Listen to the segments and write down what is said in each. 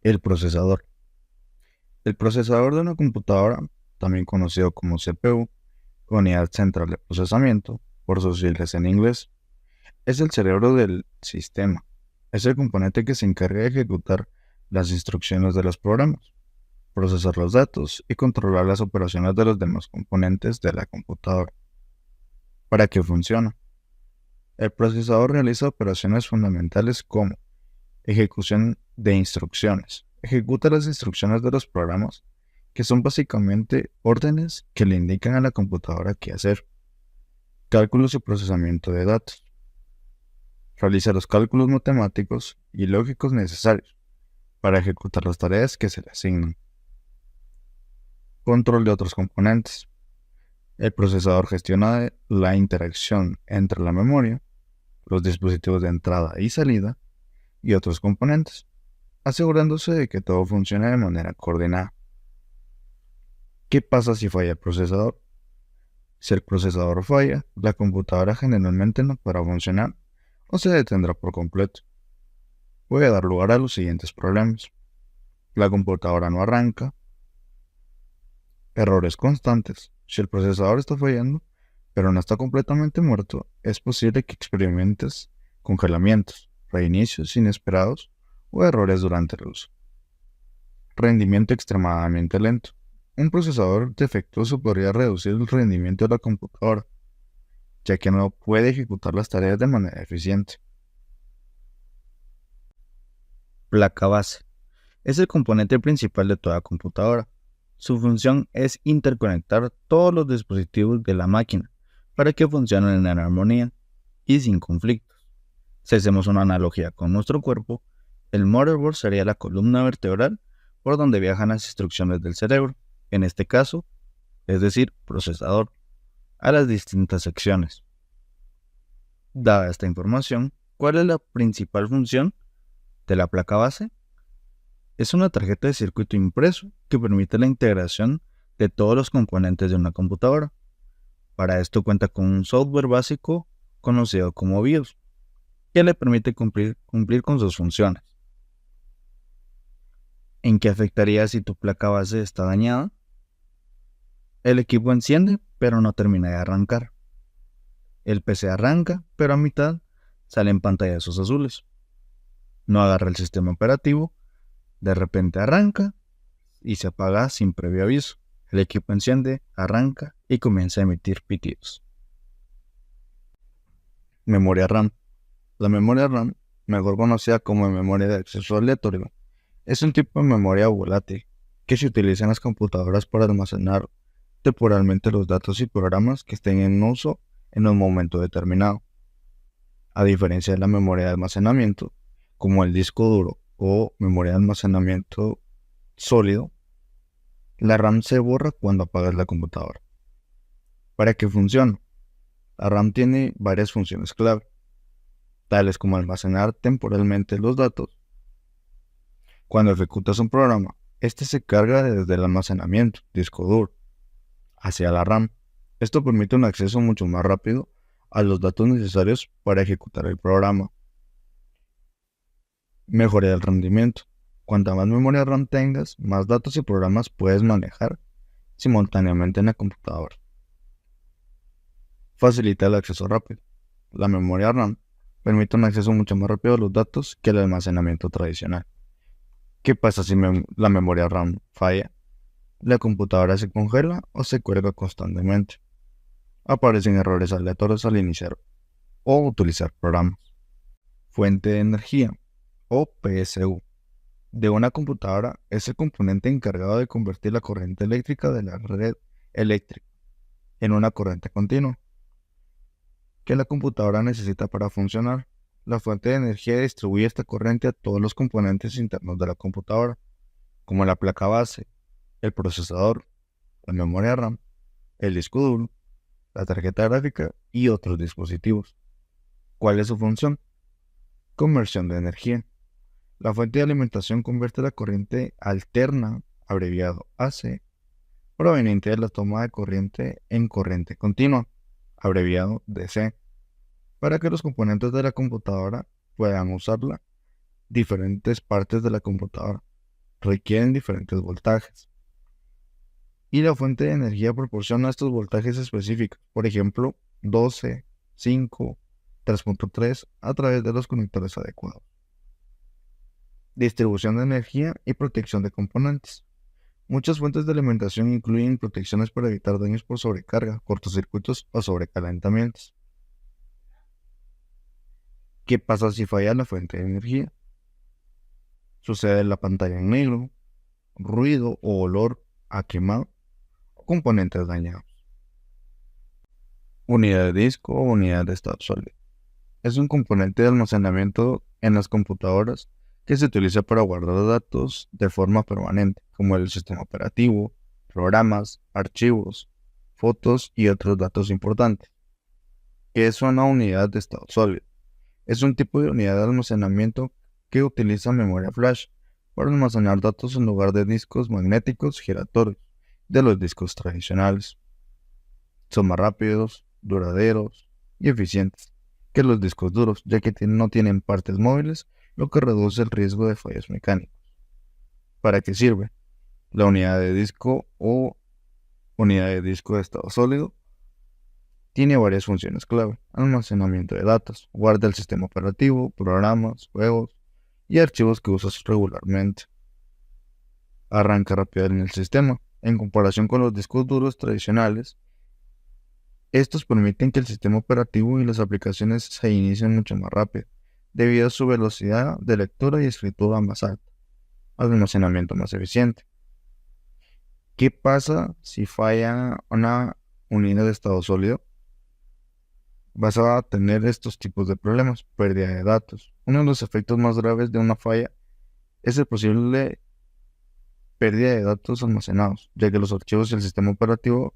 El procesador. El procesador de una computadora, también conocido como CPU, unidad central de procesamiento, por sus siglas en inglés, es el cerebro del sistema. Es el componente que se encarga de ejecutar las instrucciones de los programas, procesar los datos y controlar las operaciones de los demás componentes de la computadora. ¿Para qué funciona? El procesador realiza operaciones fundamentales como ejecución de instrucciones. Ejecuta las instrucciones de los programas, que son básicamente órdenes que le indican a la computadora qué hacer. Cálculos y procesamiento de datos. Realiza los cálculos matemáticos y lógicos necesarios para ejecutar las tareas que se le asignan. Control de otros componentes. El procesador gestiona la interacción entre la memoria, los dispositivos de entrada y salida y otros componentes, asegurándose de que todo funcione de manera coordinada. ¿Qué pasa si falla el procesador? Si el procesador falla, la computadora generalmente no podrá funcionar o se detendrá por completo. Puede dar lugar a los siguientes problemas. La computadora no arranca, errores constantes. Si el procesador está fallando, pero no está completamente muerto, es posible que experimentes congelamientos, reinicios inesperados o errores durante el uso. Rendimiento extremadamente lento. Un procesador defectuoso podría reducir el rendimiento de la computadora, ya que no puede ejecutar las tareas de manera eficiente. Placa base. Es el componente principal de toda computadora. Su función es interconectar todos los dispositivos de la máquina para que funcionen en armonía y sin conflictos. Si hacemos una analogía con nuestro cuerpo, el motherboard sería la columna vertebral por donde viajan las instrucciones del cerebro, en este caso, es decir, procesador, a las distintas secciones. Dada esta información, ¿cuál es la principal función de la placa base? Es una tarjeta de circuito impreso que permite la integración de todos los componentes de una computadora. Para esto cuenta con un software básico conocido como BIOS, que le permite cumplir con sus funciones. ¿En qué afectaría si tu placa base está dañada? El equipo enciende, pero no termina de arrancar. El PC arranca, pero a mitad salen pantallazos azules. No agarra el sistema operativo, de repente arranca y se apaga sin previo aviso. El equipo enciende, arranca y comienza a emitir pitidos. Memoria RAM. La memoria RAM, mejor conocida como memoria de acceso aleatorio, es un tipo de memoria volátil que se utiliza en las computadoras para almacenar temporalmente los datos y programas que estén en uso en un momento determinado. A diferencia de la memoria de almacenamiento, como el disco duro o memoria de almacenamiento sólido, la RAM se borra cuando apagas la computadora. ¿Para qué funciona? La RAM tiene varias funciones clave, tales como almacenar temporalmente los datos. Cuando ejecutas un programa, este se carga desde el almacenamiento, disco duro, hacia la RAM. Esto permite un acceso mucho más rápido a los datos necesarios para ejecutar el programa. Mejora el rendimiento. Cuanta más memoria RAM tengas, más datos y programas puedes manejar simultáneamente en la computadora. Facilita el acceso rápido. La memoria RAM permite un acceso mucho más rápido a los datos que el almacenamiento tradicional. ¿Qué pasa si la memoria RAM falla? La computadora se congela o se cuelga constantemente. Aparecen errores aleatorios al iniciar o utilizar programas. Fuente de energía o PSU de una computadora es el componente encargado de convertir la corriente eléctrica de la red eléctrica en una corriente continua que la computadora necesita para funcionar. La fuente de energía distribuye esta corriente a todos los componentes internos de la computadora, como la placa base, el procesador, la memoria RAM, el disco duro, la tarjeta gráfica y otros dispositivos. ¿Cuál es su función? Conversión de energía. La fuente de alimentación convierte la corriente alterna, abreviado AC, proveniente de la toma de corriente en corriente continua, abreviado DC, para que los componentes de la computadora puedan usarla diferentes partes de la computadora. requieren diferentes voltajes. Y la fuente de energía proporciona estos voltajes específicos, por ejemplo, 12, 5, 3.3 a través de los conectores adecuados. Distribución de energía y protección de componentes. Muchas fuentes de alimentación incluyen protecciones para evitar daños por sobrecarga, cortocircuitos o sobrecalentamientos. ¿Qué pasa si falla la fuente de energía? Sucede la pantalla en negro, ruido o olor a quemado o componentes dañados. Unidad de disco o unidad de estado sólido. Es un componente de almacenamiento en las computadoras que se utiliza para guardar datos de forma permanente, como el sistema operativo, programas, archivos, fotos y otros datos importantes. ¿Qué es una unidad de estado sólido? Es un tipo de unidad de almacenamiento que utiliza memoria flash para almacenar datos en lugar de discos magnéticos giratorios de los discos tradicionales. Son más rápidos, duraderos y eficientes que los discos duros, ya que no tienen partes móviles, lo que reduce el riesgo de fallos mecánicos. ¿Para qué sirve? La unidad de disco o unidad de disco de estado sólido tiene varias funciones clave: almacenamiento de datos, guarda el sistema operativo, programas, juegos y archivos que usas regularmente. Arranca rápido en el sistema. En comparación con los discos duros tradicionales, estos permiten que el sistema operativo y las aplicaciones se inicien mucho más rápido, debido a su velocidad de lectura y escritura más alta, almacenamiento más eficiente. ¿Qué pasa si falla una unidad de estado sólido? Vas a tener estos tipos de problemas: pérdida de datos. Uno de los efectos más graves de una falla es el posible pérdida de datos almacenados, ya que los archivos y el sistema operativo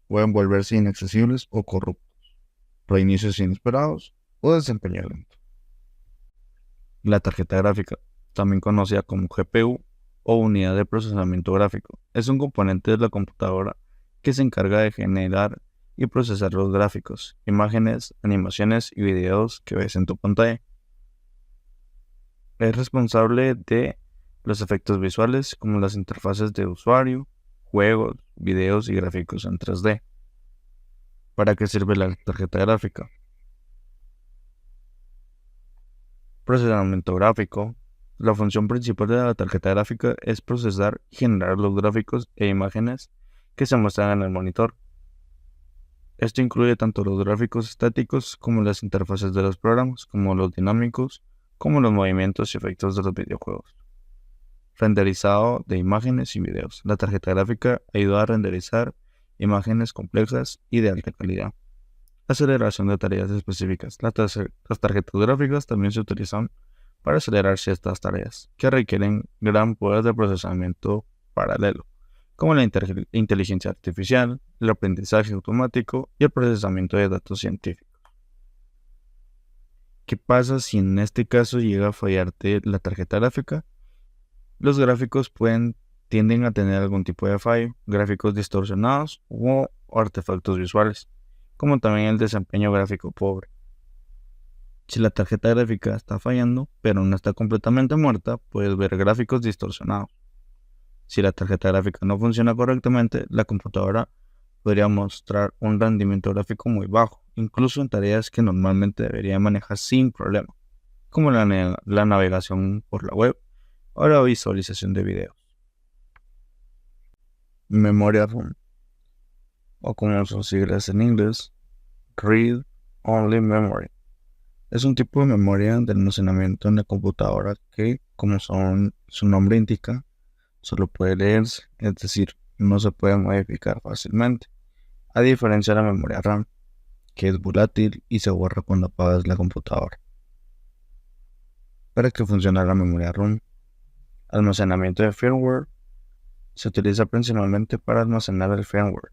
pueden volverse inaccesibles o corruptos, reinicios inesperados o desempeño lento. La tarjeta gráfica, también conocida como GPU o unidad de procesamiento gráfico, es un componente de la computadora que se encarga de generar y procesar los gráficos, imágenes, animaciones y videos que ves en tu pantalla. Es responsable de los efectos visuales como las interfaces de usuario, juegos, videos y gráficos en 3D. ¿Para qué sirve la tarjeta gráfica? Procesamiento gráfico. La función principal de la tarjeta gráfica es procesar y generar los gráficos e imágenes que se muestran en el monitor. Esto incluye tanto los gráficos estáticos como las interfaces de los programas, como los dinámicos, como los movimientos y efectos de los videojuegos. Renderizado de imágenes y videos. La tarjeta gráfica ayuda a renderizar imágenes complejas y de alta calidad. Aceleración de tareas específicas. Las tarjetas gráficas también se utilizan para acelerar ciertas tareas que requieren gran poder de procesamiento paralelo, como la inteligencia artificial, el aprendizaje automático y el procesamiento de datos científicos. ¿Qué pasa si en este caso llega a fallarte la tarjeta gráfica? Los gráficos tienden a tener algún tipo de fallo, gráficos distorsionados o artefactos visuales, como también el desempeño gráfico pobre. Si la tarjeta gráfica está fallando, pero no está completamente muerta, puedes ver gráficos distorsionados. Si la tarjeta gráfica no funciona correctamente, la computadora podría mostrar un rendimiento gráfico muy bajo, incluso en tareas que normalmente debería manejar sin problema, como la navegación por la web o la visualización de videos. Memoria RAM, o como sus siglas en inglés, Read Only Memory. Es un tipo de memoria de almacenamiento en la computadora que, como su nombre indica, solo puede leerse, es decir, no se puede modificar fácilmente, a diferencia de la memoria RAM, que es volátil y se borra cuando apagas la computadora. ¿Para qué funciona la memoria RAM? Almacenamiento de firmware. Se utiliza principalmente para almacenar el firmware,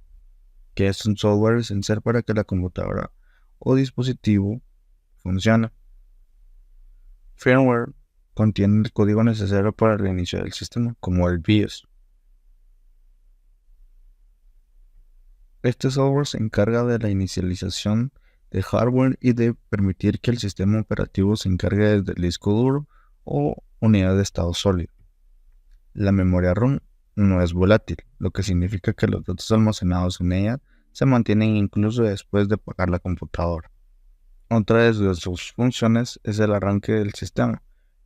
que es un software esencial para que la computadora o dispositivo funcione. Firmware contiene el código necesario para el inicio del sistema, como el BIOS. Este software se encarga de la inicialización de hardware y de permitir que el sistema operativo se encargue desde el disco duro o unidad de estado sólido. La memoria RAM no es volátil, lo que significa que los datos almacenados en ella se mantienen incluso después de apagar la computadora. Otra de sus funciones es el arranque del sistema.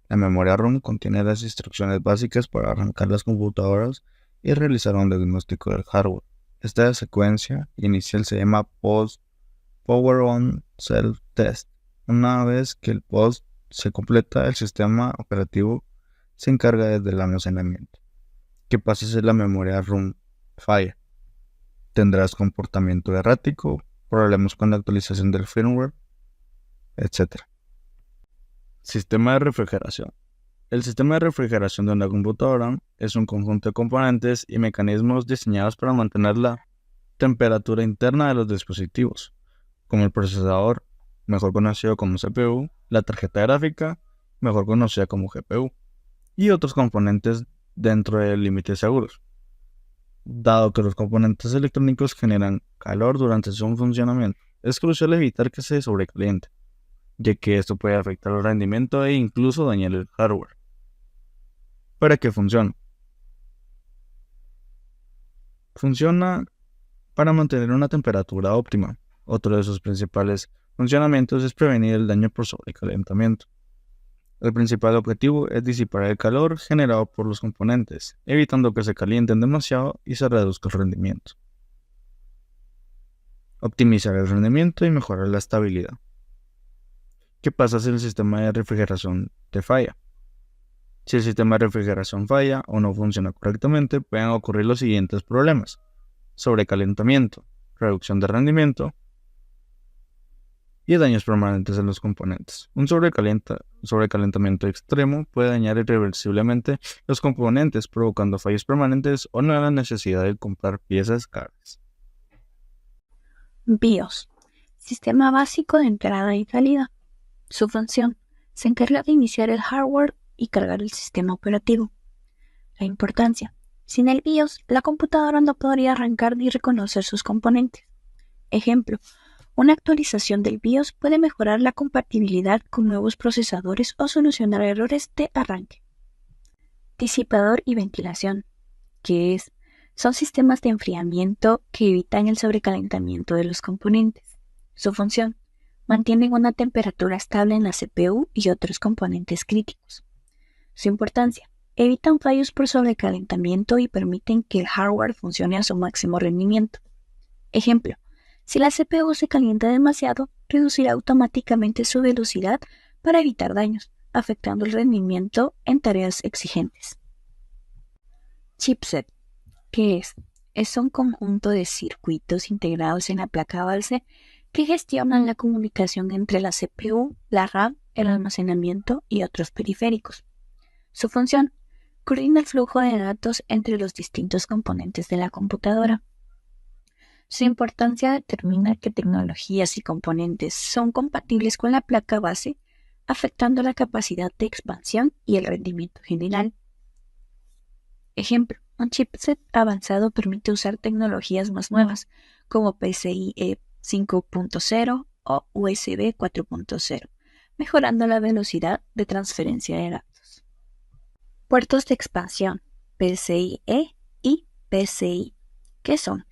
La memoria RAM contiene las instrucciones básicas para arrancar las computadoras y realizar un diagnóstico del hardware. Esta secuencia inicial se llama Power On Self Test. Una vez que el POST se completa, el sistema operativo se encarga del almacenamiento. ¿Qué pasa si la memoria RAM falla? Tendrás comportamiento errático, problemas con la actualización del firmware, etc. Sistema de refrigeración. El sistema de refrigeración de una computadora es un conjunto de componentes y mecanismos diseñados para mantener la temperatura interna de los dispositivos, como el procesador, mejor conocido como CPU, la tarjeta gráfica, mejor conocida como GPU, y otros componentes dentro de límites seguros. Dado que los componentes electrónicos generan calor durante su funcionamiento, es crucial evitar que se sobrecaliente, ya que esto puede afectar el rendimiento e incluso dañar el hardware. ¿Para qué funciona? Funciona para mantener una temperatura óptima. Otro de sus principales funcionamientos es prevenir el daño por sobrecalentamiento. El principal objetivo es disipar el calor generado por los componentes, evitando que se calienten demasiado y se reduzca el rendimiento. Optimizar el rendimiento y mejorar la estabilidad. ¿Qué pasa si el sistema de refrigeración te falla? Si el sistema de refrigeración falla o no funciona correctamente, pueden ocurrir los siguientes problemas: sobrecalentamiento, reducción de rendimiento y daños permanentes en los componentes. Un sobrecalentamiento extremo puede dañar irreversiblemente los componentes, provocando fallos permanentes o la necesidad de comprar piezas caras. BIOS, Sistema Básico de Entrada y Salida. Su función: se encarga de iniciar el hardware y cargar el sistema operativo. La importancia: sin el BIOS, la computadora no podría arrancar ni reconocer sus componentes. Ejemplo: una actualización del BIOS puede mejorar la compatibilidad con nuevos procesadores o solucionar errores de arranque. Disipador y ventilación, que es: son sistemas de enfriamiento que evitan el sobrecalentamiento de los componentes. Su función: mantienen una temperatura estable en la CPU y otros componentes críticos. Su importancia: evitan fallos por sobrecalentamiento y permiten que el hardware funcione a su máximo rendimiento. Ejemplo: si la CPU se calienta demasiado, reducirá automáticamente su velocidad para evitar daños, afectando el rendimiento en tareas exigentes. Chipset, ¿qué es? Es un conjunto de circuitos integrados en la placa base que gestionan la comunicación entre la CPU, la RAM, el almacenamiento y otros periféricos. Su función: coordina el flujo de datos entre los distintos componentes de la computadora. Su importancia determina qué tecnologías y componentes son compatibles con la placa base, afectando la capacidad de expansión y el rendimiento general. Ejemplo: un chipset avanzado permite usar tecnologías más nuevas, como PCIe 5.0 o USB 4.0, mejorando la velocidad de transferencia de datos. Puertos de expansión, PCIe y PCI. ¿Qué son?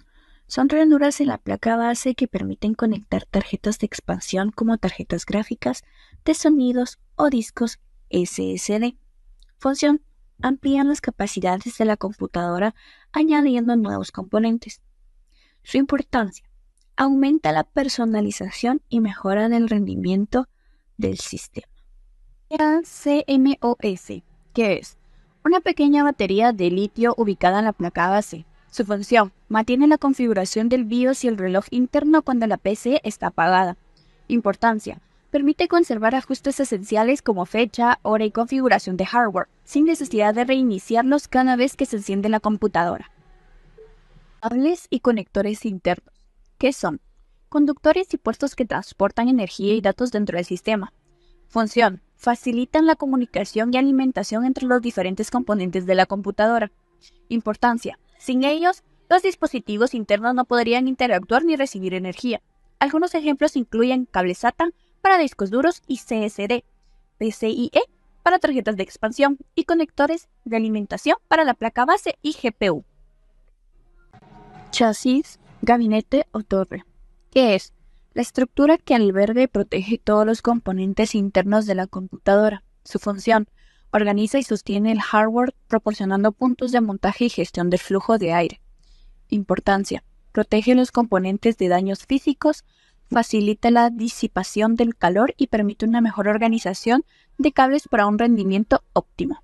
Son ranuras en la placa base que permiten conectar tarjetas de expansión como tarjetas gráficas, de sonidos o discos SSD. Función: amplían las capacidades de la computadora añadiendo nuevos componentes. Su importancia: aumenta la personalización y mejora el rendimiento del sistema. CMOS, ¿qué es? Una pequeña batería de litio ubicada en la placa base. Su función: mantiene la configuración del BIOS y el reloj interno cuando la PC está apagada. Importancia: permite conservar ajustes esenciales como fecha, hora y configuración de hardware, sin necesidad de reiniciarlos cada vez que se enciende la computadora. Cables y conectores internos. ¿Qué son? Conductores y puertos que transportan energía y datos dentro del sistema. Función: facilitan la comunicación y alimentación entre los diferentes componentes de la computadora. Importancia: sin ellos, los dispositivos internos no podrían interactuar ni recibir energía. Algunos ejemplos incluyen cable SATA para discos duros y CSD, PCIe para tarjetas de expansión y conectores de alimentación para la placa base y GPU. Chasis, gabinete o torre. ¿Qué es? La estructura que alberga y protege todos los componentes internos de la computadora. Su función: organiza y sostiene el hardware proporcionando puntos de montaje y gestión del flujo de aire. Importancia: protege los componentes de daños físicos, facilita la disipación del calor y permite una mejor organización de cables para un rendimiento óptimo.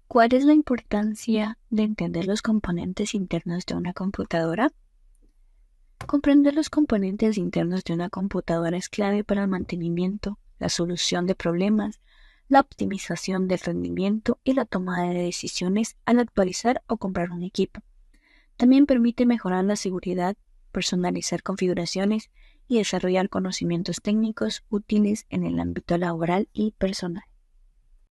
¿Cuál es la importancia de entender los componentes internos de una computadora? Comprender los componentes internos de una computadora es clave para el mantenimiento, la solución de problemas, la optimización del rendimiento y la toma de decisiones al actualizar o comprar un equipo. También permite mejorar la seguridad, personalizar configuraciones y desarrollar conocimientos técnicos útiles en el ámbito laboral y personal.